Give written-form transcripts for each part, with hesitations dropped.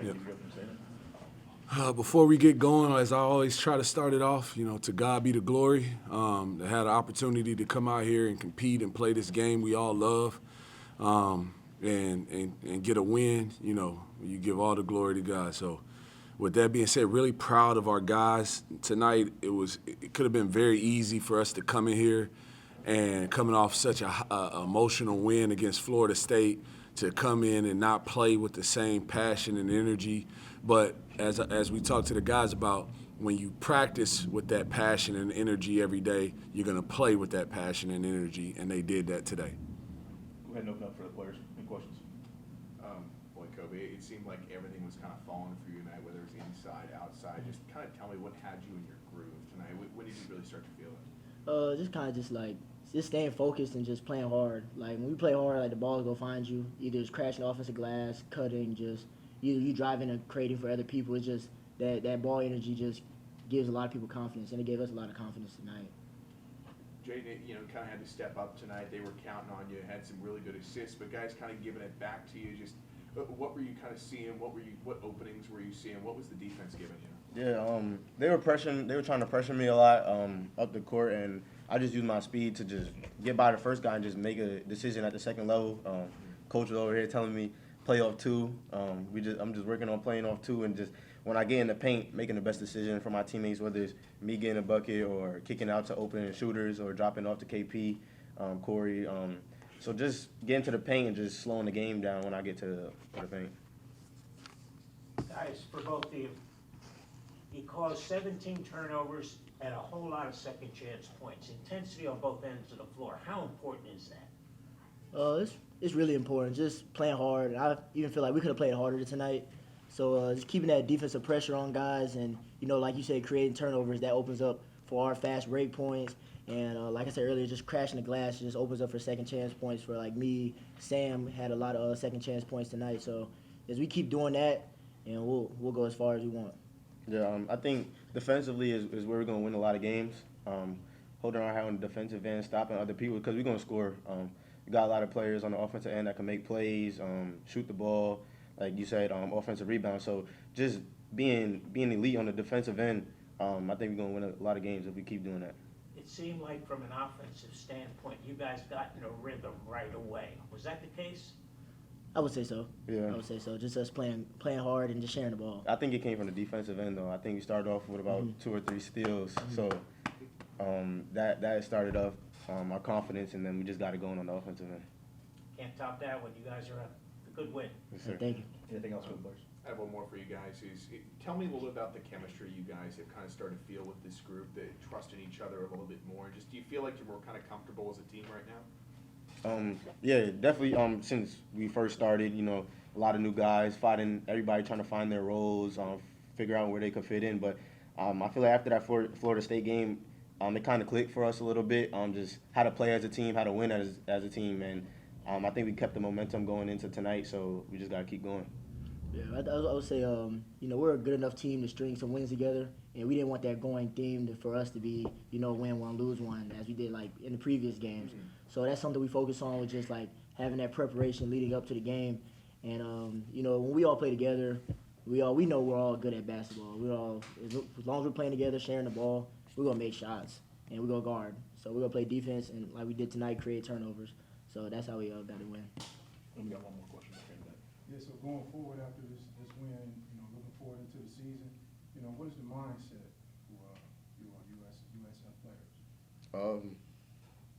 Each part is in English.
ahead. Before we get going, as I always try to start it off, to God be the glory. To have the opportunity to come out here and compete and play this game we all love, and get a win. You give all the glory to God. So, with that being said, really proud of our guys tonight. It could have been very easy for us to come in here and coming off such a emotional win against Florida State to come in and not play with the same passion and energy. But as we talk to the guys about, when you practice with that passion and energy every day, you're going to play with that passion and energy, and they did that today. Go ahead and open up for the players. Any questions? Boy, Kobe, it seemed like everything was kind of falling for you tonight, whether it was inside, outside. Just kind of tell me what had you in your groove tonight. When did you really start to feel it? Just staying focused and just playing hard. Like, when we play hard, like, the ball will go find you. Either it's crashing the offensive glass, cutting, just either you driving or creating for other people. It's just that ball energy just gives a lot of people confidence, and it gave us a lot of confidence tonight. Jayden, kind of had to step up tonight. They were counting on you, had some really good assists, but guys kind of giving it back to you. Just what were you kind of seeing? What openings were you seeing? What was the defense giving you? Yeah, they were trying to pressure me a lot up the court, and I just used my speed to just get by the first guy and just make a decision at the second level. Coach was over here telling me play off two. I'm just working on playing off two, and just when I get in the paint, making the best decision for my teammates, whether it's me getting a bucket or kicking out to open shooters or dropping off to KP, Corey. So just getting to the paint and just slowing the game down when I get to the paint. Guys, for both of you, he caused 17 turnovers and a whole lot of second chance points. Intensity on both ends of the floor. How important is that? It's really important. Just playing hard. I even feel like we could have played harder tonight. So just keeping that defensive pressure on guys, and like you said, creating turnovers, that opens up for our fast break points. And like I said earlier, just crashing the glass just opens up for second chance points for like me. Sam had a lot of second chance points tonight. So as we keep doing that, and we'll go as far as we want. Yeah, I think defensively is where we're going to win a lot of games. Holding our head on the defensive end, stopping other people, because we're going to score. We got a lot of players on the offensive end that can make plays, shoot the ball, like you said, offensive rebound. So just being elite on the defensive end, I think we're going to win a lot of games if we keep doing that. It seemed like from an offensive standpoint, you guys got in a rhythm right away. Was that the case? I would say so. Yeah. I would say so. Just us playing hard and just sharing the ball. I think it came from the defensive end, though. I think we started off with about 2 or 3 steals. So that started off our confidence, and then we just got it going on the offensive end. Can't top that when you guys are a good win. Yes, sir. Thank you. Anything else for the players? I have one more for you guys. Tell me a little bit about the chemistry you guys have kind of started to feel with this group, that trusting each other a little bit more. Just do you feel like you're more kind of comfortable as a team right now? Yeah, definitely. Since we first started, a lot of new guys fighting, everybody trying to find their roles, figure out where they could fit in. But I feel like after that Florida State game, it kind of clicked for us a little bit. Just how to play as a team, how to win as a team, and I think we kept the momentum going into tonight. So we just got to keep going. Yeah, I would say, we're a good enough team to string some wins together, and we didn't want that going theme for us to be, win one, lose one, as we did like in the previous games. Mm-hmm. So that's something we focus on, with just like having that preparation leading up to the game. And when we all play together, we know we're all good at basketball. We're all, as long as we're playing together, sharing the ball, we're gonna make shots and we're gonna guard. So we're gonna play defense, and like we did tonight, create turnovers. So that's how we got to win. And we got one more question. Yeah, so going forward after this win, looking forward into the season, what is the mindset for you USF players?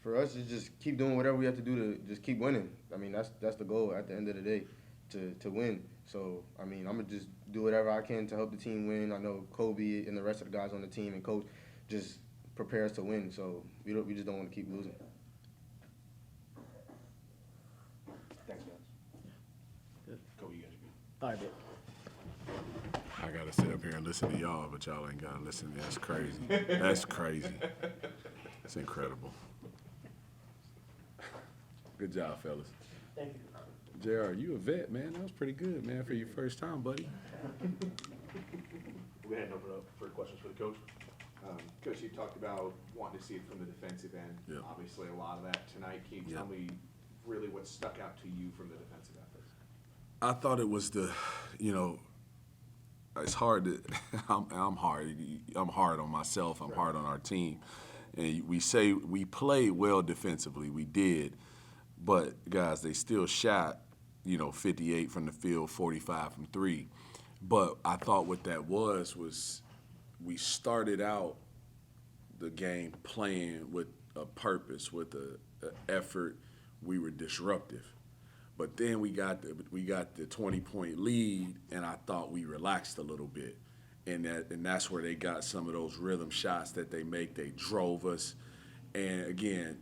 For us, is just keep doing whatever we have to do to just keep winning. I mean, that's the goal at the end of the day, to win. So, I mean, I'm going to just do whatever I can to help the team win. I know Kobe and the rest of the guys on the team and coach just prepare us to win. So we just don't want to keep losing. Thanks, guys. Kobe, you guys are good. All right, Dick. I got to sit up here and listen to y'all, but y'all ain't got to listen. That's crazy. That's crazy. That's incredible. Good job, fellas. Thank you. JR, you a vet, man. That was pretty good, man, for your first time, buddy. We'll go ahead and open it up for questions for the coach. Coach, you talked about wanting to see it from the defensive end. Yeah. Obviously, a lot of that tonight. Can you tell me really what stuck out to you from the defensive effort? I thought it was it's hard to. I'm hard. I'm hard on myself. I'm hard on our team. And we say we played well defensively. We did, but guys, they still shot, 58 from the field, 45 from three. But I thought what that was we started out the game playing with a purpose, with a effort. We were disruptive. But then we got the 20-point lead, and I thought we relaxed a little bit, and that's where they got some of those rhythm shots that they make. They drove us, and again,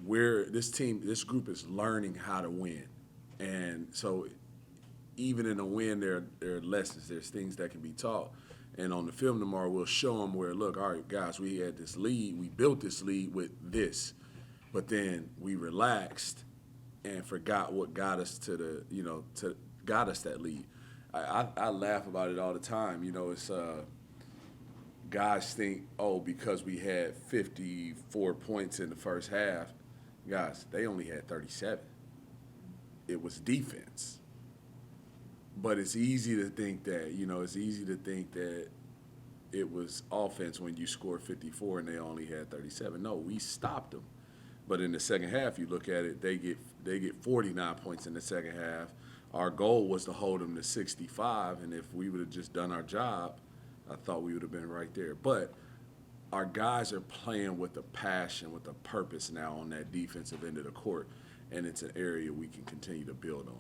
this group is learning how to win, and so even in a win, there are lessons. There's things that can be taught, and on the film tomorrow, we'll show them where, look, all right, guys, we had this lead, we built this lead with this, but then we relaxed and forgot what got us got us that lead. I laugh about it all the time. It's guys think, because we had 54 points in the first half, guys, they only had 37. It was defense. But it's easy to think that, it was offense when you score 54 and they only had 37. No, we stopped them. But in the second half, you look at it, they get 49 points in the second half. Our goal was to hold them to 65, and if we would have just done our job, I thought we would have been right there. But our guys are playing with a passion, with a purpose now on that defensive end of the court, and it's an area we can continue to build on.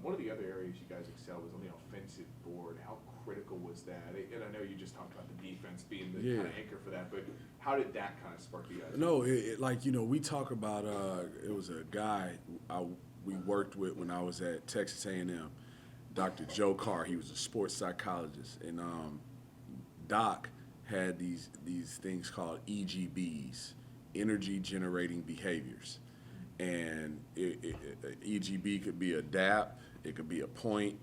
One of the other areas you guys excelled was on the offensive board. How critical was that? And I know you just talked about the defense being the kind of anchor for that, but how did that kind of spark you guys? No, we talk about it was a guy we worked with when I was at Texas A&M, Dr. Joe Carr. He was a sports psychologist, and Doc had these things called EGBs, energy generating behaviors. And EGB could be a DAP, it could be a point,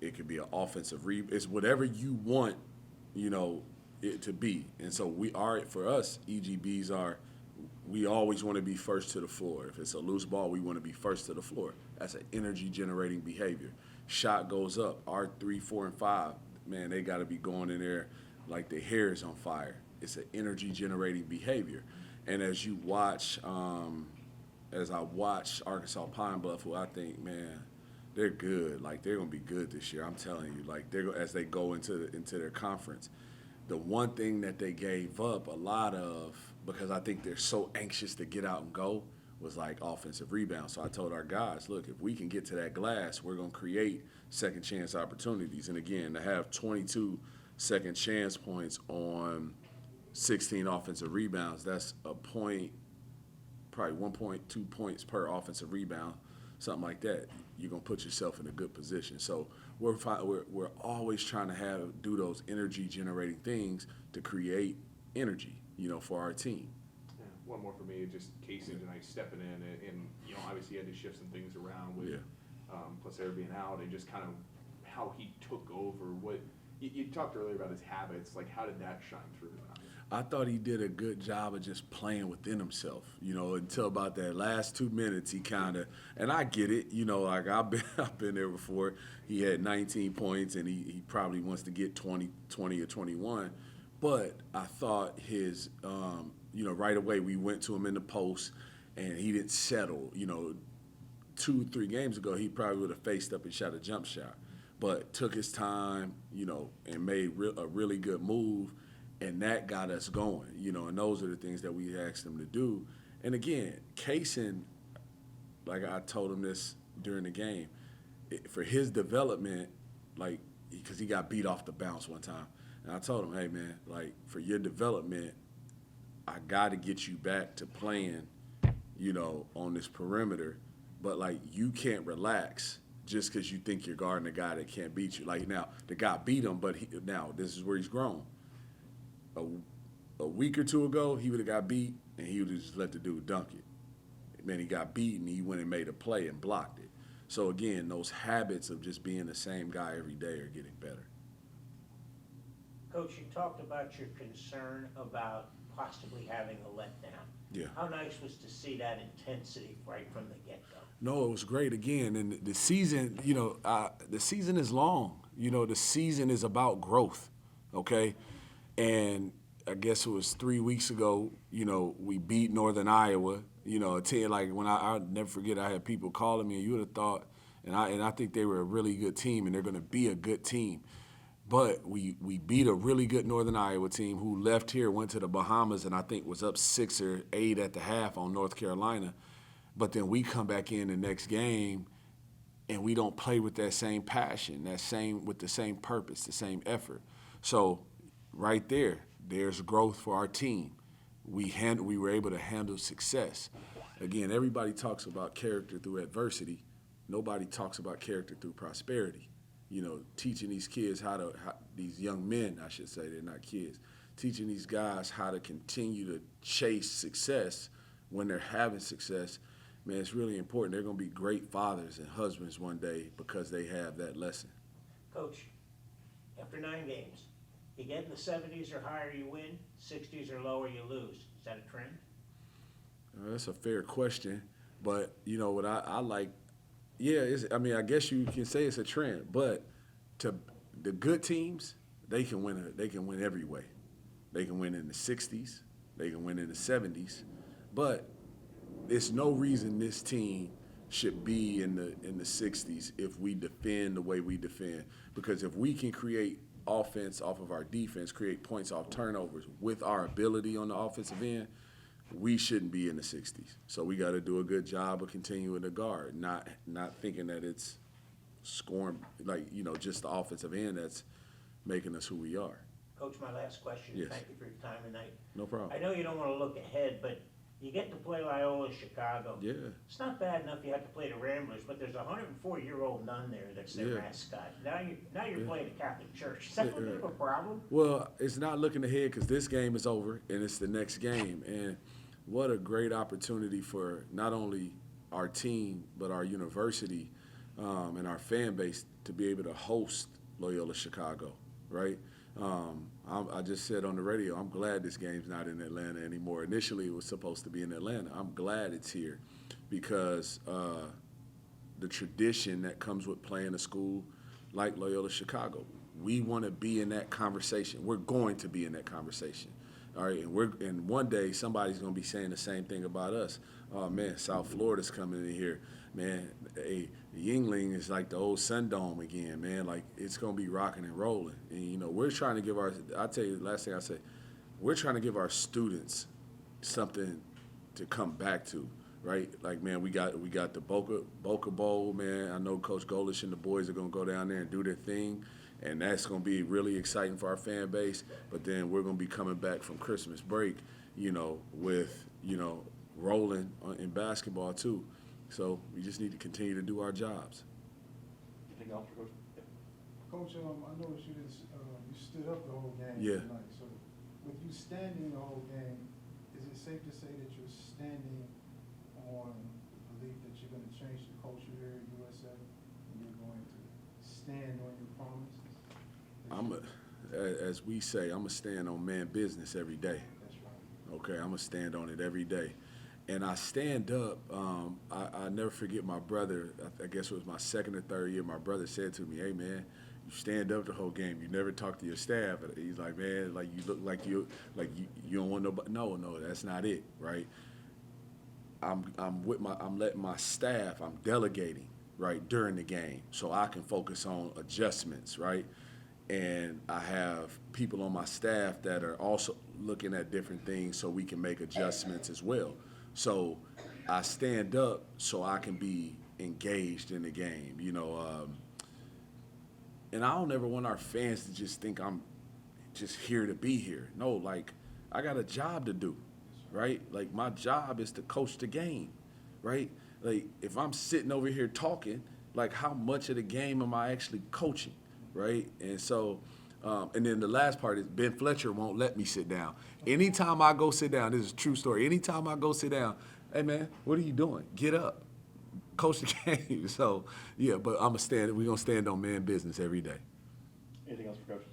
it could be an offensive rebound. It's whatever you want, it to be. And so for us, EGBs are, we always want to be first to the floor. If it's a loose ball, we want to be first to the floor. That's an energy generating behavior. Shot goes up. Our 3, 4, and 5, man, they got to be going in there like their hair is on fire. It's an energy generating behavior. And as you watch, as I watch Arkansas Pine-Bluff, who I think, man, they're good. Like, they're going to be good this year. I'm telling you. Like, as they go into their conference, the one thing that they gave up a lot of, because I think they're so anxious to get out and go, was like offensive rebounds. So I told our guys, look, if we can get to that glass, we're going to create second chance opportunities. And again, to have 22 second chance points on 16 offensive rebounds, that's a point, probably 1.2 points per offensive rebound, something like that. You're gonna put yourself in a good position. So we're always trying to do those energy generating things to create energy, for our team. Yeah. One more for me, just Casey tonight stepping in, and obviously he had to shift some things around with Placer being out, and just kind of how he took over. What you talked earlier about his habits, like how did that shine through tonight? I thought he did a good job of just playing within himself, until about that last 2 minutes he kind of, and I get it, like I've been there before. He had 19 points and he probably wants to get 20 or 21, but I thought his, right away we went to him in the post and he didn't settle. 2-3 games ago he probably would have faced up and shot a jump shot, but took his time, and made a really good move. And that got us going, and those are the things that we asked him to do. And again, Kaysen, like I told him this during the game, for his development, like, because he got beat off the bounce one time. And I told him, hey, man, like, for your development, I got to get you back to playing, on this perimeter. But, like, you can't relax just because you think you're guarding a guy that can't beat you. Like, now, the guy beat him, but now this is where he's grown. A week or two ago, he would have got beat, and he would have just let the dude dunk it. And then he got beat, and he went and made a play and blocked it. So, again, those habits of just being the same guy every day are getting better. Coach, you talked about your concern about possibly having a letdown. Yeah. How nice was to see that intensity right from the get-go? No, it was great again. And the season, the season is long. You know, the season is about growth, okay? And I guess it was 3 weeks ago, you know, we beat Northern Iowa. You know, a team like when I'll never forget, I had people calling me, and you would have thought, and I think they were a really good team, and they're going to be a good team. But we beat a really good Northern Iowa team who left here, went to the Bahamas, and I think was up 6 or 8 at the half on North Carolina. But then we come back in the next game, and we don't play with that same passion, with the same purpose, the same effort. So right there's growth for our team. We were able to handle success. Again, everybody talks about character through adversity. Nobody talks about character through prosperity. You know, teaching these kids these young men, I should say, they're not kids, teaching these guys how to continue to chase success when they're having success. Man, it's really important. They're going to be great fathers and husbands one day because they have that lesson. Coach, after 9 games, you get in the 70s or higher, you win. 60s or lower, you lose. Is that a trend? That's a fair question, but you know what I like. Yeah, I guess you can say it's a trend, but to the good teams, they can win. They can win every way. They can win in the 60s. They can win in the 70s, but there's no reason this team should be in the 60s if we defend the way we defend. Because if we can create offense off of our defense, create points off turnovers with our ability on the offensive end, we shouldn't be in the 60s. So we got to do a good job of continuing to guard, not thinking that it's scoring, just the offensive end that's making us who we are. Coach, my last question. Yes. Thank you for your time tonight. No problem. I know you don't want to look ahead, but you get to play Loyola Chicago. Yeah. It's not bad enough you have to play the Ramblers, but there's a 104-year-old nun there that's their mascot. Now you're playing a Catholic church. Is that a bit of a problem? Well, it's not looking ahead because this game is over and it's the next game. And what a great opportunity for not only our team but our university and our fan base to be able to host Loyola Chicago, right? I just said on the radio, I'm glad this game's not in Atlanta anymore. Initially, it was supposed to be in Atlanta. I'm glad it's here because the tradition that comes with playing a school like Loyola Chicago, we want to be in that conversation. We're going to be in that conversation. All right, and one day somebody's going to be saying the same thing about us. Oh, man, South Florida's coming in here. Man, Yingling is like the old Sundome again, man. Like, it's going to be rocking and rolling. And, we're trying to give I'll tell you the last thing I say, we're trying to give our students something to come back to, right? Like, man, we got the Boca Bowl, man. I know Coach Golish and the boys are going to go down there and do their thing. And that's going to be really exciting for our fan base. But then we're going to be coming back from Christmas break, with, rolling in basketball too. So we just need to continue to do our jobs. Anything else for Coach? Yeah. Coach, I noticed you stood up the whole game tonight. So with you standing the whole game, is it safe to say that you're standing on the belief that you're going to change the culture here at USA and you're going to stand on your promises? As we say, I'm going to stand on man business every day. That's right. Okay, I'm going to stand on it every day. And I stand up, I never forget my brother, I guess it was my second or third year, my brother said to me, hey, man, you stand up the whole game. You never talk to your staff. He's like, man, like you look like you don't want nobody. No, that's not it, right? I'm letting my staff, I'm delegating, right, during the game so I can focus on adjustments, right? And I have people on my staff that are also looking at different things so we can make adjustments as well. So I stand up so I can be engaged in the game, and I don't ever want our fans to just think I'm just here to be here. No, like, I got a job to do, right? Like, my job is to coach the game, right? Like, if I'm sitting over here talking, like, how much of the game am I actually coaching, right? And so, and then the last part is Ben Fletcher won't let me sit down. Anytime I go sit down, this is a true story. Anytime I go sit down, hey, man, what are you doing? Get up. Coach the game. So, yeah, but we're going to stand on man business every day. Anything else for Coach?